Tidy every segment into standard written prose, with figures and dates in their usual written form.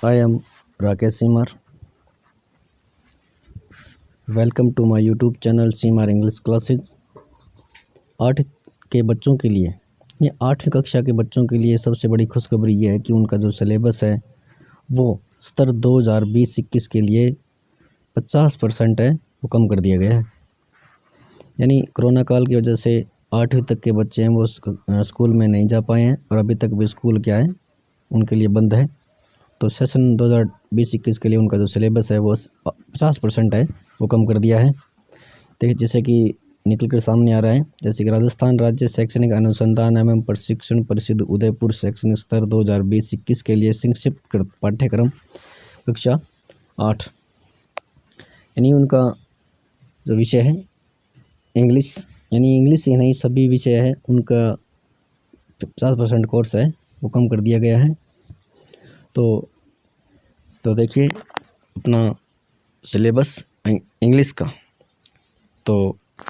I am Rakesh Simar. Welcome to my YouTube channel Simar English classes. 8 के बच्चों के लिए, ये 8वीं कक्षा के बच्चों के लिए सबसे बड़ी खुशखबरी ये है कि उनका जो सिलेबस है वो स्तर 2020-21 के लिए 50% है, वो कम कर दिया गया है। यानी कोरोना काल की वजह से 8वीं तक के बच्चे हैं वो स्कूल में नहीं जा पाए हैं और अभी तक भी स्कूल क्या है उनके लिए बंद है। तो सेशन 2020-21 के लिए उनका जो सिलेबस है वो 50% है, वो कम कर दिया है। देखिए जैसे कि निकल कर सामने आ रहा है, जैसे कि राजस्थान राज्य शैक्षणिक अनुसंधान एवं प्रशिक्षण परिषद उदयपुर शैक्षणिक स्तर 2020-21 के लिए संक्षिप्त पाठ्यक्रम कक्षा 8, यानी उनका जो विषय है इंग्लिश, यानी इंग्लिश ही नहीं सभी विषय है उनका 50% कोर्स है वो कम कर दिया गया है। तो देखिए अपना सिलेबस इंग्लिश का। तो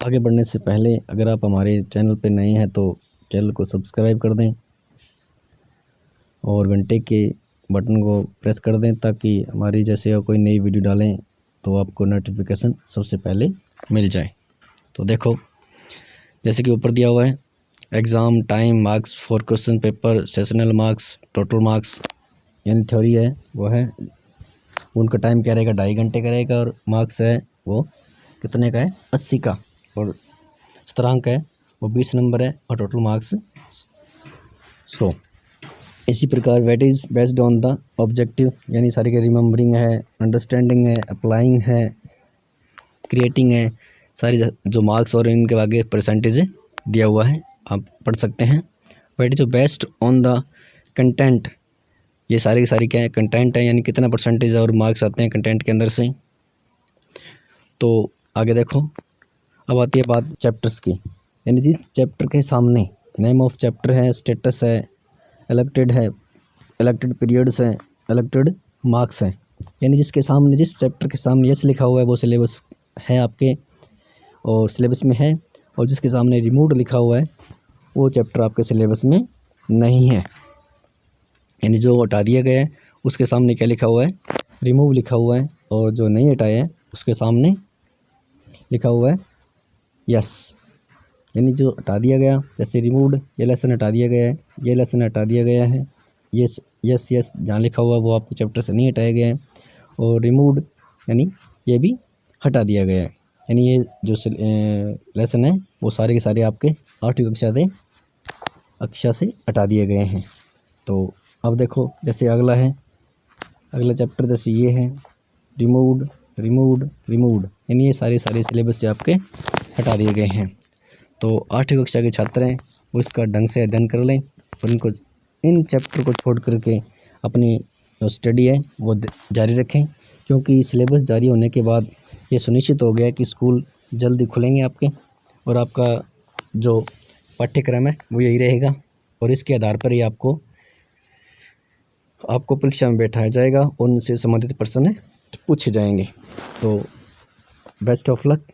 आगे बढ़ने से पहले अगर आप हमारे चैनल पे नए हैं तो चैनल को सब्सक्राइब कर दें और घंटे के बटन को प्रेस कर दें ताकि हमारी जैसे कोई नई वीडियो डालें तो आपको नोटिफिकेशन सबसे पहले मिल जाए। तो देखो जैसे कि ऊपर दिया हुआ है exam time marks for question paper sessional marks total marks, यानी थ्योरी है वो है उनका टाइम क्या रहेगा 2.5 घंटे का रहेगा और मार्क्स है वो कितने का है 80 का, और स्थिरांक है वो 20 नंबर है और टोटल मार्क्स 100। इसी प्रकार weight is based on the objective, यानी सारी के रिमेंबरिंग है, अंडरस्टैंडिंग है, अप्लाइंग है, क्रिएटिंग है, सारी जो मार्क्स और इनके आगे परसेंटेज दिया हुआ है आप पढ़ सकते हैं। Weight is based on the content, ये सारी की सारी क्या है कंटेंट है, यानी कितना परसेंटेज और मार्क्स आते हैं कंटेंट के अंदर से। तो आगे देखो अब आती है बात चैप्टर्स की, यानी जिस चैप्टर के सामने नेम ऑफ चैप्टर है, स्टेटस है, इलेक्टेड पीरियड्स है, इलेक्टेड मार्क्स है, यानी जिसके सामने जिस चैप्टर के सामने यस लिखा हुआ है वो सिलेबस है आपके और सिलेबस में है, और जिसके सामने रिमूव्ड लिखा हुआ है वो चैप्टर आपके सिलेबस में नहीं है। यानी जो हटा दिया गया है उसके सामने क्या लिखा हुआ है रिमूव लिखा हुआ है, और जो नहीं हटाया है उसके सामने लिखा हुआ है यस। यानी जो हटा दिया गया जैसे रिमूव्ड, ये लेसन हटा दिया गया है, ये लेसन हटा दिया गया है, ये यस यस जहाँ लिखा हुआ है वो आपके चैप्टर से नहीं हटाया गया है, और रिमूव्ड यानी ये भी हटा दिया गया है। यानी ये जो लेसन है वो सारे के सारे आपके 8वीं कक्षा से हटा दिए गए हैं। तो अब देखो जैसे अगला है, अगला चैप्टर जैसे ये है रिमूव्ड रिमूव्ड रिमूव्ड, यानी ये सारे सिलेबस से आपके हटा दिए गए हैं। तो 8वीं कक्षा के छात्र हैं वो इसका ढंग से अध्ययन कर लें और इनको इन चैप्टर को छोड़ करके अपनी जो स्टडी है वो जारी रखें, क्योंकि सिलेबस जारी होने के बाद ये सुनिश्चित हो गया कि स्कूल जल्दी खुलेंगे आपके और आपका जो पाठ्यक्रम है वो यही रहेगा, और इसके आधार पर ही आपको परीक्षा में बैठाया जाएगा और उनसे संबंधित प्रश्न पूछे जाएंगे। तो बेस्ट ऑफ लक।